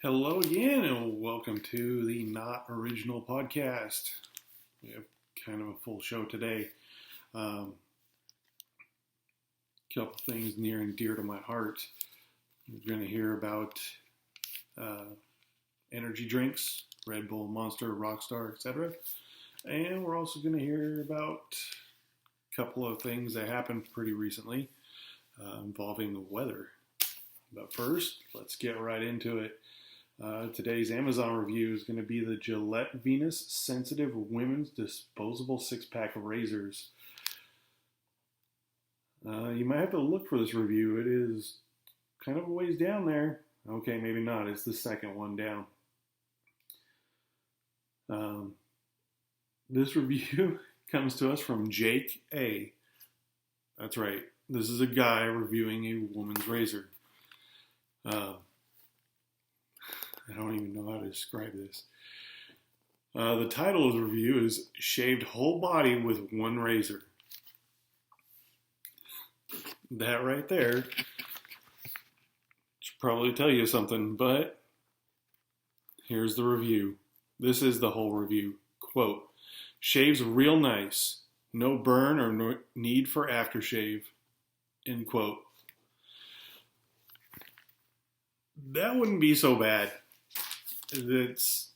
Hello again, and welcome to the Not Original podcast. We have kind of a full show today. Couple things near and dear to my heart. We're going to hear about energy drinks, Red Bull, Monster, Rockstar, etc. And we're also going to hear about a couple of things that happened pretty recently involving the weather. But first, let's get right into it. Today's Amazon review is going to be the Gillette Venus Sensitive Women's Disposable 6-Pack of Razors. You might have to look for this review. It is kind of a ways down there. Okay, maybe not. It's the second one down. This review comes to us from Jake A. That's right. This is a guy reviewing a woman's razor. I don't even know how to describe this. The title of the review is Shaved Whole Body with One Razor. That right there should probably tell you something, but here's the review. This is the whole review. Quote, shaves real nice. No burn or no need for aftershave. End quote. That wouldn't be so bad. This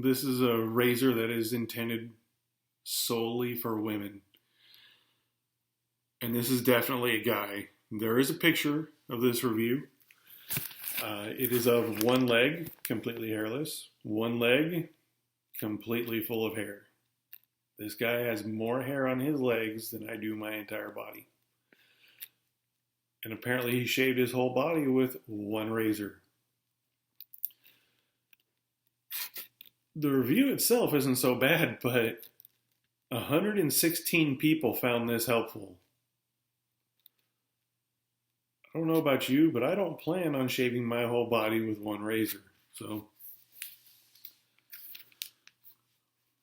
is a razor that is intended solely for women. And this is definitely a guy. There is a picture of this review. It is of one leg, completely hairless. One leg, completely full of hair. This guy has more hair on his legs than I do my entire body. And apparently he shaved his whole body with one razor. The review itself isn't so bad, but 116 people found this helpful. I don't know about you, but I don't plan on shaving my whole body with one razor. So,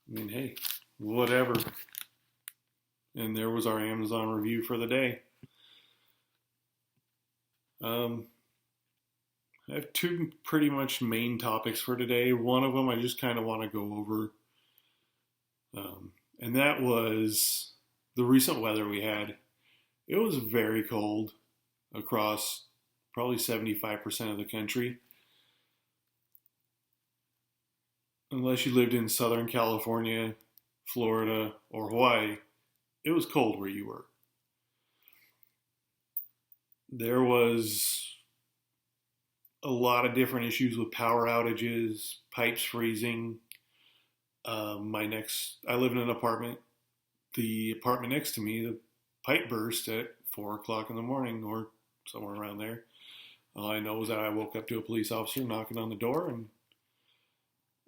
I mean, hey, whatever. And there was our Amazon review for the day. I have two pretty much main topics for today. One of them I just kind of want to go over. And that was the recent weather we had. It was very cold across probably 75% of the country. Unless you lived in Southern California, Florida, or Hawaii, it was cold where you were. There was a lot of different issues with power outages, pipes freezing. I live in an apartment. The apartment next to me, the pipe burst at 4 o'clock in the morning or somewhere around there. All I know is that I woke up to a police officer knocking on the door and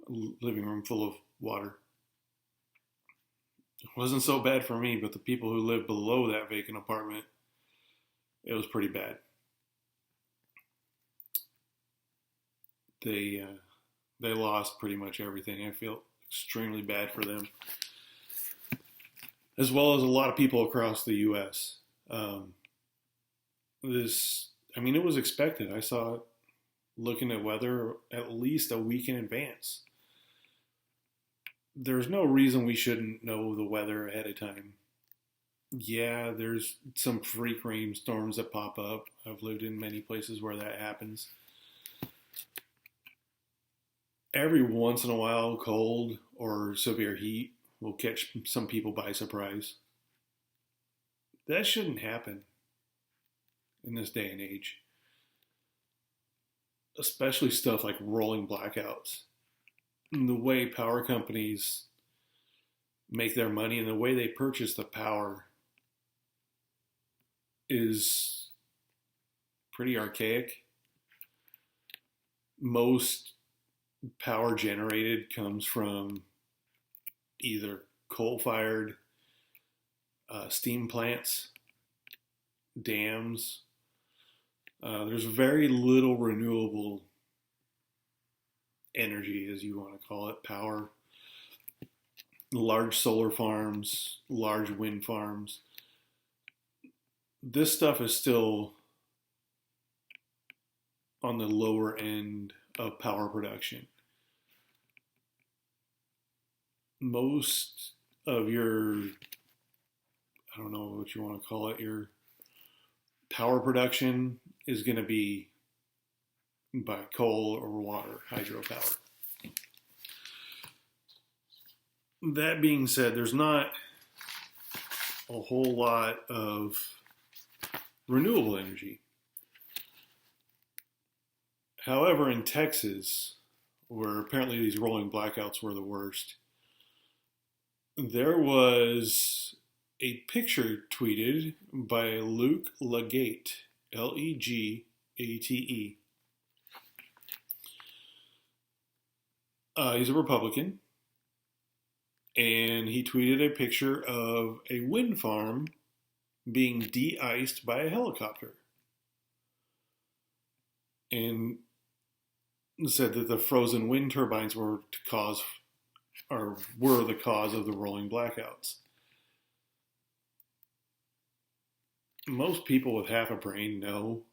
a living room full of water. It wasn't so bad for me, but the people who lived below that vacant apartment, it was pretty bad. They lost pretty much everything. I feel extremely bad for them, as well as a lot of people across the U.S. It was expected. I saw it looking at weather at least a week in advance. There's no reason we shouldn't know the weather ahead of time. Yeah, there's some freak rainstorms that pop up. I've lived in many places where that happens. Every once in a while, cold or severe heat will catch some people by surprise. That shouldn't happen in this day and age. Especially stuff like rolling blackouts. And the way power companies make their money and the way they purchase the power is pretty archaic. Most power generated comes from either coal-fired steam plants, dams. There's very little renewable energy, as you want to call it, power. Large solar farms, large wind farms. This stuff is still on the lower end of power production. Most of your, I don't know what you want to call it, your power production is going to be by coal or water, hydropower. That being said, there's not a whole lot of renewable energy. However, in Texas, where apparently these rolling blackouts were the worst, there was a picture tweeted by Luke Legate, Legate. He's a Republican, and he tweeted a picture of a wind farm being de-iced by a helicopter, and said that the frozen wind turbines were the cause of the rolling blackouts. Most people with half a brain know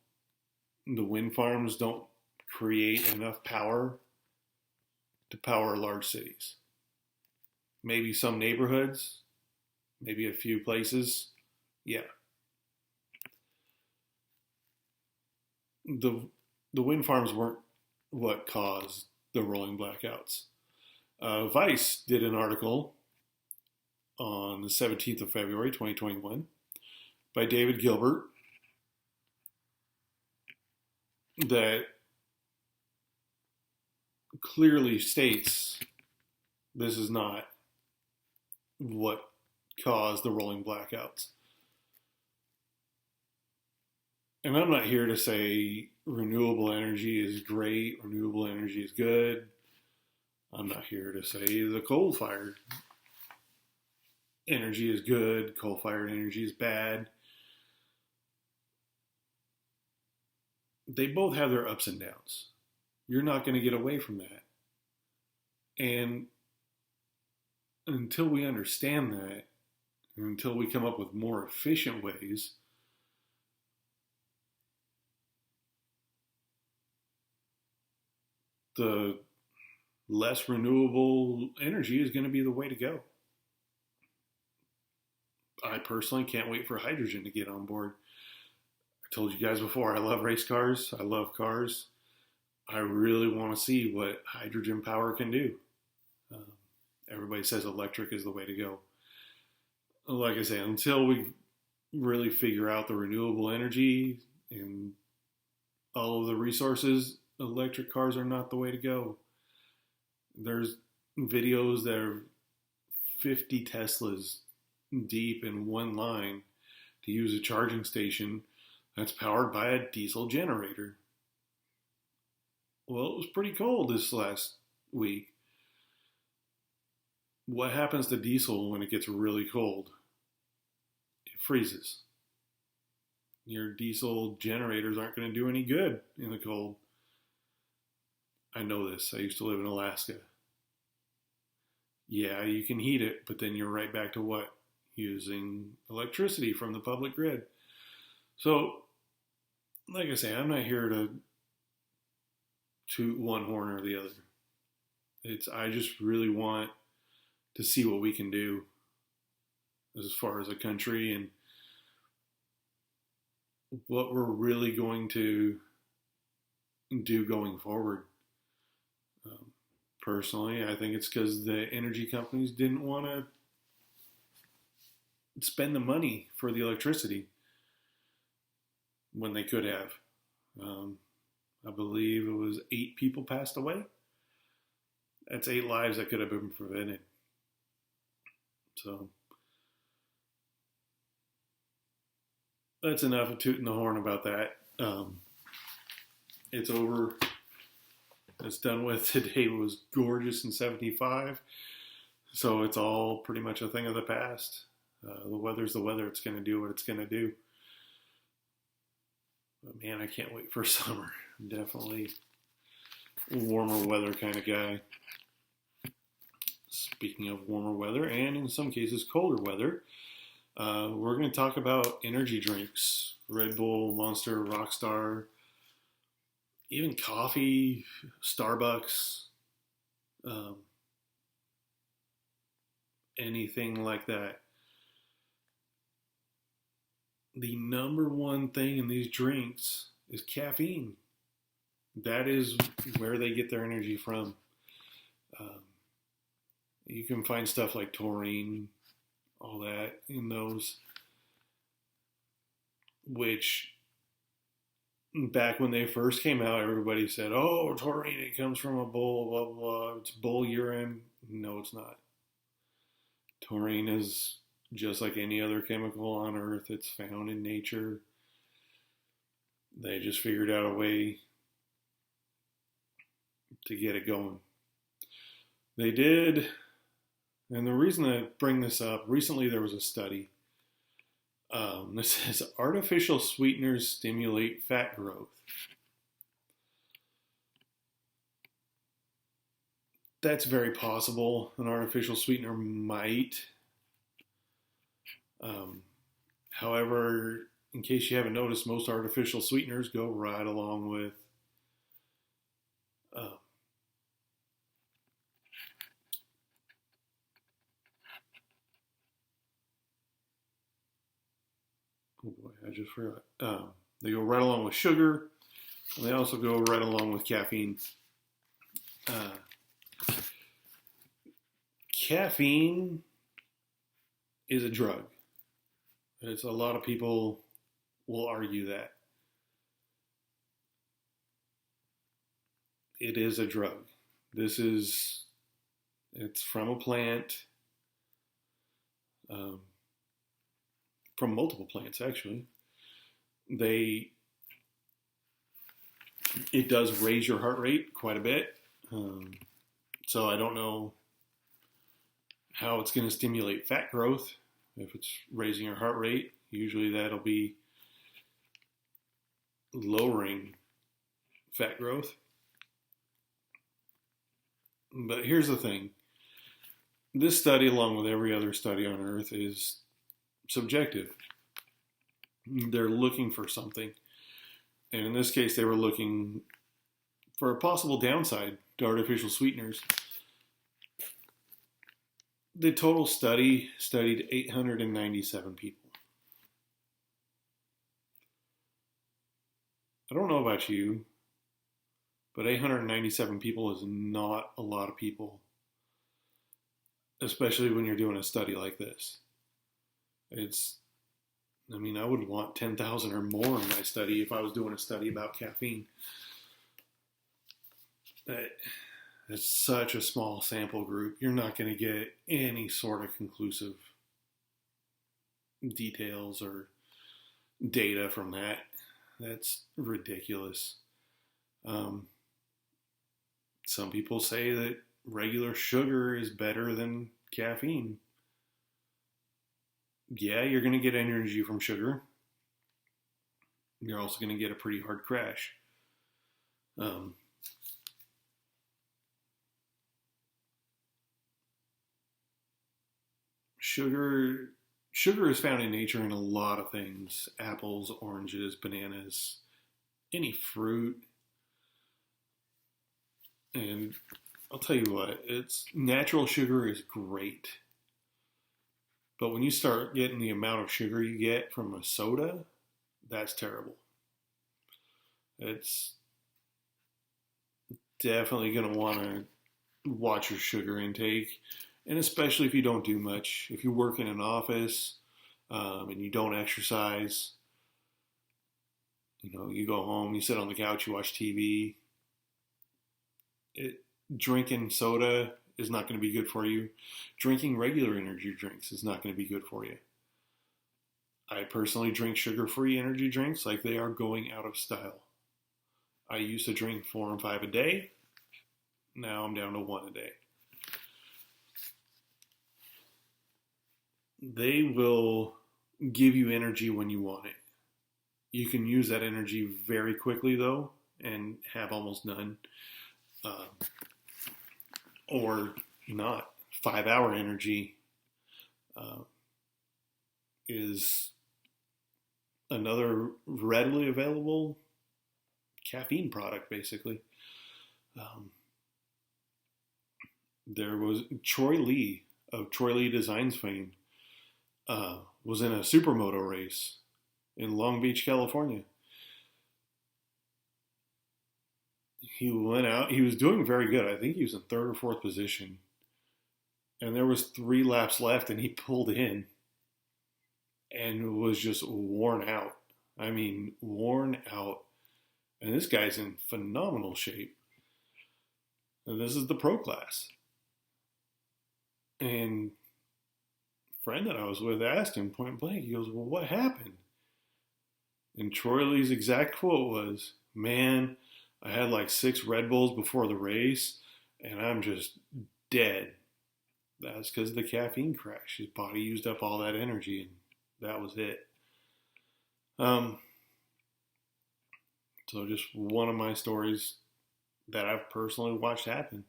the wind farms don't create enough power to power large cities. Maybe some neighborhoods, maybe a few places, yeah. The wind farms weren't what caused the rolling blackouts. Vice did an article on the 17th of February, 2021, by David Gilbert that clearly states this is not what caused the rolling blackouts. And I'm not here to say renewable energy is great, renewable energy is good. I'm not here to say the coal-fired energy is good, coal-fired energy is bad. They both have their ups and downs. You're not going to get away from that. And until we understand that, and until we come up with more efficient ways, the less renewable energy is going to be the way to go. I personally can't wait for hydrogen to get on board. I told you guys before, I love race cars. I love cars. I really want to see what hydrogen power can do. Everybody says electric is the way to go. Like I say, until we really figure out the renewable energy and all of the resources, electric cars are not the way to go. There's videos that are 50 Teslas deep in one line to use a charging station that's powered by a diesel generator. Well, it was pretty cold this last week. What happens to diesel when it gets really cold? It freezes. Your diesel generators aren't going to do any good in the cold. I know this. I used to live in Alaska. Yeah, you can heat it, but then you're right back to what? Using electricity from the public grid. So, like I say, I'm not here to toot one horn or the other. I just really want to see what we can do as far as a country and what we're really going to do going forward. Personally, I think it's because the energy companies didn't want to spend the money for the electricity when they could have. I believe it was 8 people passed away. That's 8 lives that could have been prevented. So that's enough of tooting the horn about that. It's over. It's done with. Today was gorgeous and 75. So it's all pretty much a thing of the past. The weather's the weather. It's going to do what it's going to do. But man, I can't wait for summer. I'm definitely a warmer weather kind of guy. Speaking of warmer weather, and in some cases colder weather, we're going to talk about energy drinks. Red Bull, Monster, Rockstar. even coffee, Starbucks, um, anything like that. The number one thing in these drinks is caffeine. That is where they get their energy from. Um, you can find stuff like taurine, all that in those, which back when they first came out, everybody said, "Oh, taurine, it comes from a bull, blah blah blah. It's bull urine." No, it's not. Taurine is just like any other chemical on Earth. It's found in nature. They just figured out a way to get it going. They did, and the reason I bring this up, recently there was a study. This says artificial sweeteners stimulate fat growth. That's very possible. An artificial sweetener might. Um, However, in case you haven't noticed, most artificial sweeteners go right along with uh, oh boy, I just forgot. They go right along with sugar, and they also go right along with caffeine. Uh, Caffeine is a drug. It's a lot of people will argue that it is a drug. It's from a plant, um, from multiple plants actually. They It does raise your heart rate quite a bit. So I don't know how it's going to stimulate fat growth if it's raising your heart rate. Usually that'll be lowering fat growth. But here's the thing. This study, along with every other study on Earth, is subjective. They're looking for something. And in this case, they were looking for a possible downside to artificial sweeteners. The total study studied 897 people. I don't know about you, but 897 people is not a lot of people, especially when you're doing a study like this. I would want 10,000 or more in my study if I was doing a study about caffeine. It's such a small sample group. You're not going to get any sort of conclusive details or data from that. That's ridiculous. Some people say that regular sugar is better than caffeine. Yeah, you're going to get energy from sugar. You're also going to get a pretty hard crash. Sugar is found in nature in a lot of things. Apples, oranges, bananas, any fruit. And I'll tell you what, natural sugar is great. But when you start getting the amount of sugar you get from a soda, that's terrible. It's definitely going to want to watch your sugar intake. And especially if you don't do much. If you work in an office and you don't exercise, you go home, you sit on the couch, you watch TV. Drinking soda is not going to be good for you. Drinking regular energy drinks is not going to be good for you. I personally drink sugar-free energy drinks like they are going out of style. I used to drink 4 and 5 a day. Now I'm down to 1 a day. They will give you energy when you want it. You can use that energy very quickly, though, and have almost none. Or not. 5-hour energy is another readily available caffeine product, basically. Um, there was Troy Lee of Troy Lee Designs fame was in a supermoto race in Long Beach, California. He went out. He was doing very good. I think he was in third or fourth position, and there was 3 laps left, and he pulled in and was just worn out. I mean, worn out. And this guy's in phenomenal shape. And this is the pro class. And a friend that I was with asked him point blank, he goes, well, what happened? And Troy Lee's exact quote was, man, I had like 6 Red Bulls before the race, and I'm just dead. That's because of the caffeine crash. His body used up all that energy, and that was it. So just one of my stories that I've personally watched happen.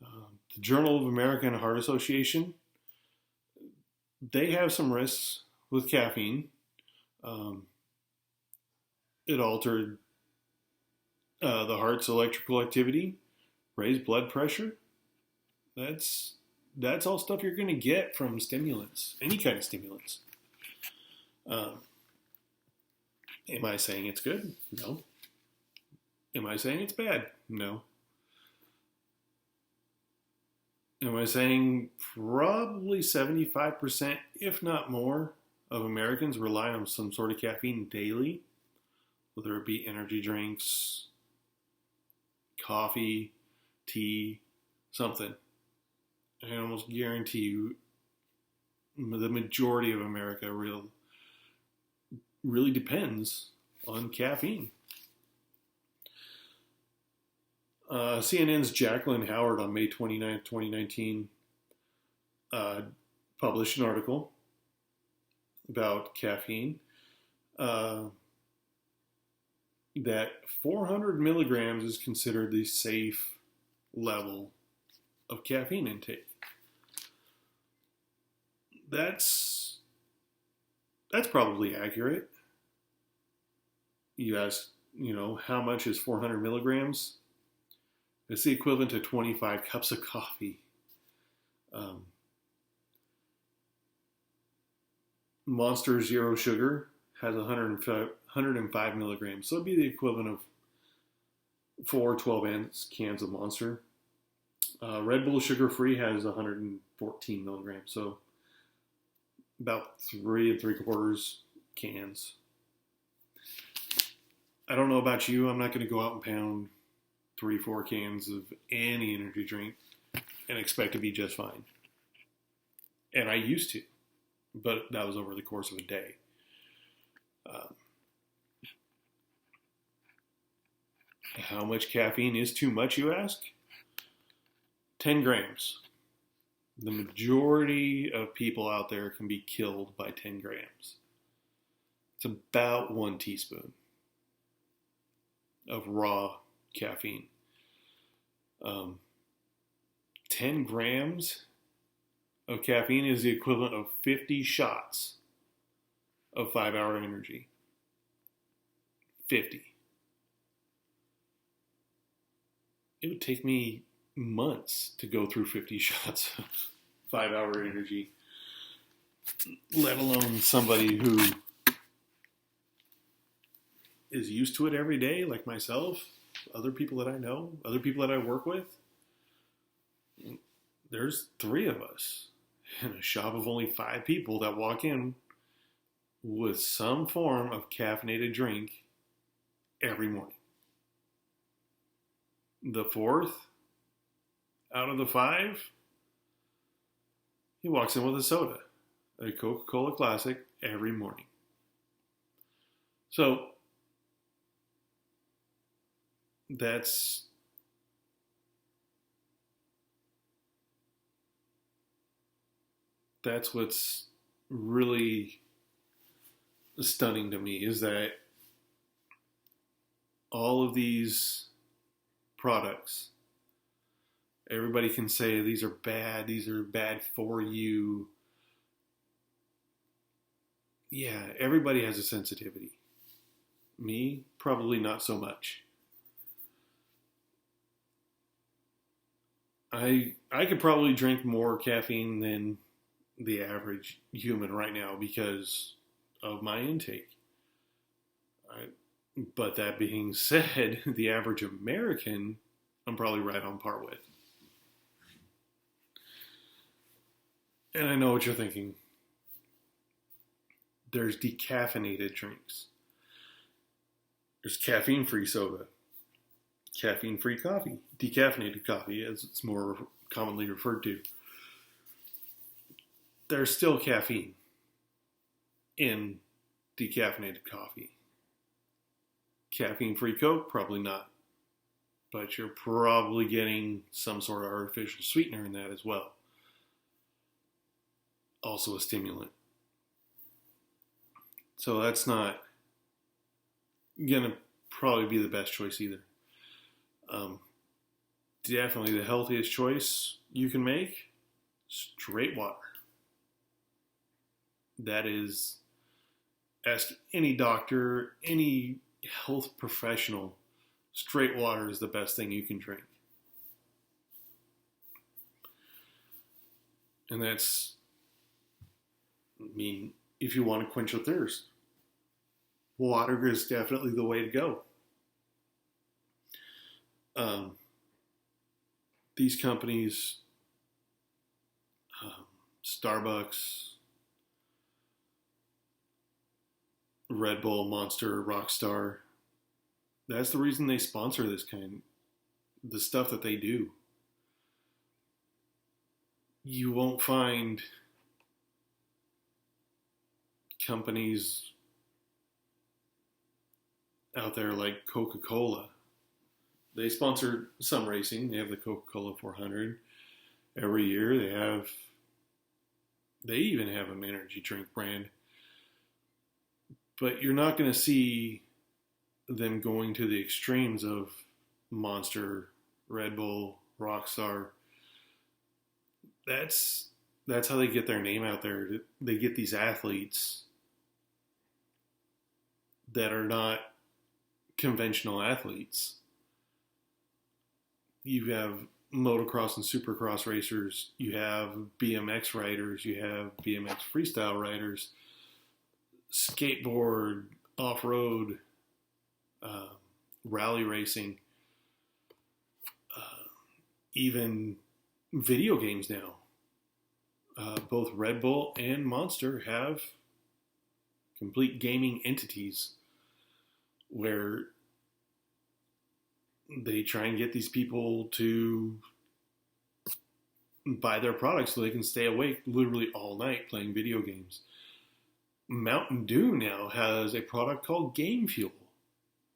The Journal of American Heart Association, they have some risks with caffeine. It altered the heart's electrical activity, raised blood pressure. That's all stuff you're going to get from stimulants, any kind of stimulants. Am I saying it's good? No. Am I saying it's bad? No. Am I saying probably 75%, if not more, of Americans rely on some sort of caffeine daily, whether it be energy drinks, coffee, tea, something. I almost guarantee you the majority of America really depends on caffeine. CNN's Jacqueline Howard on May 29th, 2019 published an article about caffeine that 400 milligrams is considered the safe level of caffeine intake. That's probably accurate. You ask, how much is 400 milligrams? It's the equivalent to 25 cups of coffee. Monster Zero Sugar has 105 milligrams. So it'd be the equivalent of 4 12-ounce cans of Monster. Red Bull Sugar Free has 114 milligrams. So about 3 3/4 cans. I don't know about you. I'm not going to go out and pound 3-4 cans of any energy drink and expect to be just fine. And I used to, but that was over the course of a day. How much caffeine is too much, you ask? 10 grams. The majority of people out there can be killed by 10 grams. It's about 1 teaspoon of raw caffeine. 10 grams of caffeine is the equivalent of 50 shots of 5-hour energy. 50. It would take me months to go through 50 shots of 5-hour energy, let alone somebody who is used to it every day, like myself, other people that I know, other people that I work with. There's 3 of us in a shop of only 5 people that walk in with some form of caffeinated drink every morning. The 4th out of the 5, he walks in with a soda, a Coca-Cola Classic, every morning. So that's what's really stunning to me, is that all of these products, everybody can say these are bad for you. Yeah, everybody has a sensitivity. Me, probably not so much. I could probably drink more caffeine than the average human right now because of my intake. I, but that being said, the average American, I'm probably right on par with. And I know what you're thinking. There's decaffeinated drinks. There's caffeine-free soda, caffeine-free coffee, decaffeinated coffee, as it's more commonly referred to. There's still caffeine in decaffeinated coffee. Caffeine-free Coke, probably not. But you're probably getting some sort of artificial sweetener in that as well. Also a stimulant. So that's not going to probably be the best choice either. Definitely the healthiest choice you can make, straight water. That is, ask any doctor, any health professional, straight water is the best thing you can drink. And that's, if you want to quench your thirst, water is definitely the way to go. These companies, Starbucks, Red Bull, Monster, Rockstar, that's the reason they sponsor the stuff that they do. You won't find companies out there like Coca-Cola. They sponsor some racing. They have the Coca-Cola 400 every year. They even have an energy drink brand. But you're not going to see them going to the extremes of Monster, Red Bull, Rockstar. That's how they get their name out there. They get these athletes that are not conventional athletes. You have motocross and supercross racers, you have BMX riders, you have BMX freestyle riders, skateboard, off-road, rally racing, even video games now. Both Red Bull and Monster have complete gaming entities where they try and get these people to buy their products so they can stay awake literally all night playing video games. Mountain Dew now has a product called Game Fuel,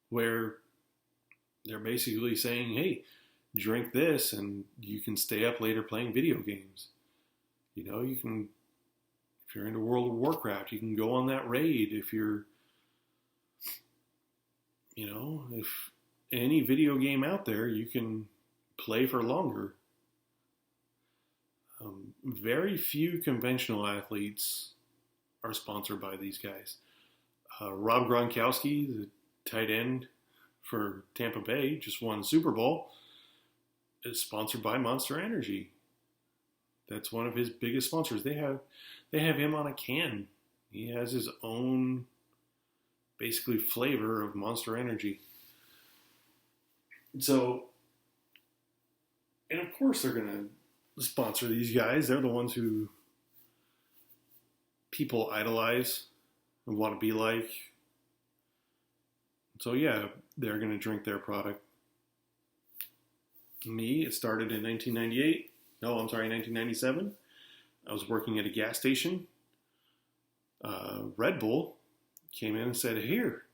where they're basically saying, hey, drink this and you can stay up later playing video games. You know, if you're into World of Warcraft, you can go on that raid. If any video game out there, you can play for longer. Very few conventional athletes are sponsored by these guys. Rob Gronkowski, the tight end for Tampa Bay, just won the Super Bowl, is sponsored by Monster Energy. That's one of his biggest sponsors. They have him on a can. He has his own, basically, flavor of Monster Energy. So, and of course they're going to sponsor these guys. They're the ones who people idolize and want to be like. So yeah, they're going to drink their product. Me, it started in 1997. I was working at a gas station. Red Bull came in and said, here,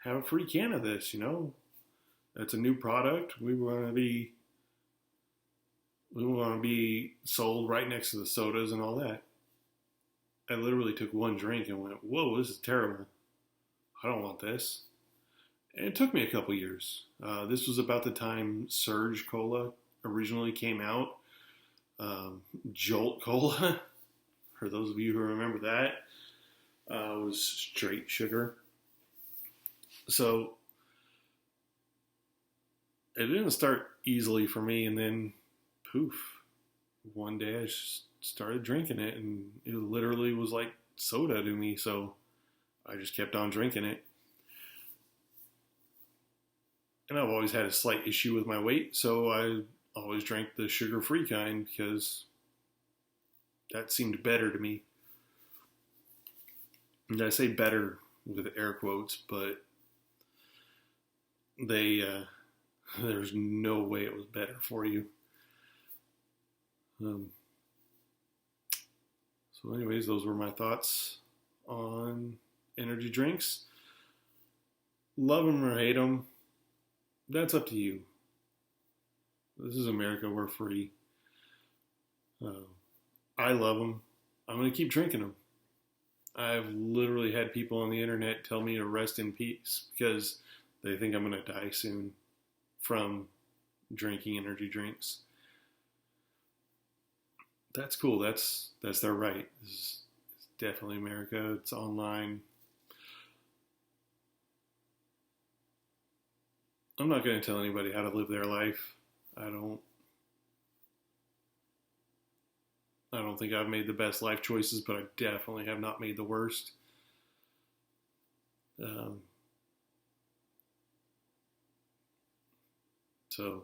have a free can of this, That's a new product. We want to be sold right next to the sodas and all that. I literally took one drink and went, whoa, this is terrible. I don't want this. And it took me a couple years. This was about the time Surge Cola originally came out. Jolt Cola, for those of you who remember that, was straight sugar. So it didn't start easily for me, and then poof, one day I just started drinking it, and it literally was like soda to me. So I just kept on drinking it. And I've always had a slight issue with my weight, so I always drank the sugar-free kind because that seemed better to me. And I say better with air quotes, but there's no way it was better for you. So anyways, those were my thoughts on energy drinks. Love them or hate them, that's up to you. This is America, we're free. I love them. I'm going to keep drinking them. I've literally had people on the internet tell me to rest in peace because they think I'm going to die soon from drinking energy drinks. That's cool. That's their right. It's definitely America. It's online. I'm not going to tell anybody how to live their life. I don't think I've made the best life choices, but I definitely have not made the worst. So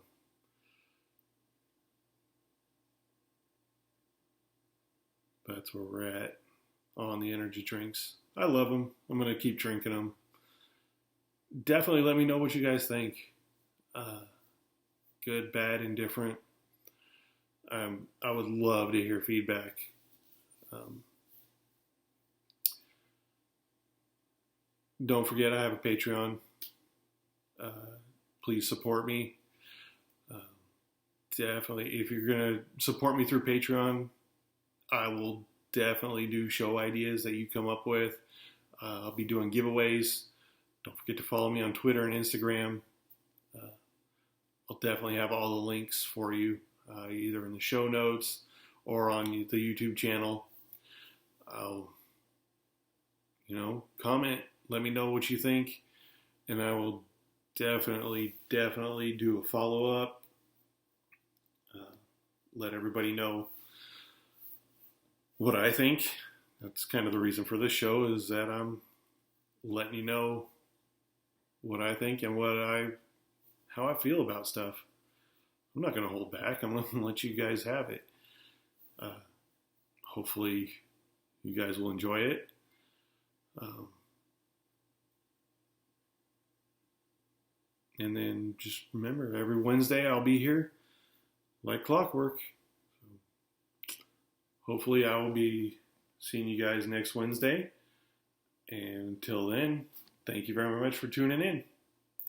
that's where we're at on the energy drinks. I love them. I'm going to keep drinking them. Definitely let me know what you guys think. Good, bad, indifferent. I would love to hear feedback. Don't forget, I have a Patreon. Please support me. Definitely, if you're going to support me through Patreon, I will definitely do show ideas that you come up with. I'll be doing giveaways. Don't forget to follow me on Twitter and Instagram. I'll definitely have all the links for you, either in the show notes or on the YouTube channel. Comment, let me know what you think, and I will definitely do a follow-up. Let everybody know what I think. That's kind of the reason for this show, is that I'm letting you know what I think and how I feel about stuff. I'm not going to hold back. I'm going to let you guys have it. Hopefully you guys will enjoy it. And then just remember, every Wednesday I'll be here like clockwork. So hopefully I will be seeing you guys next Wednesday. And until then, thank you very much for tuning in.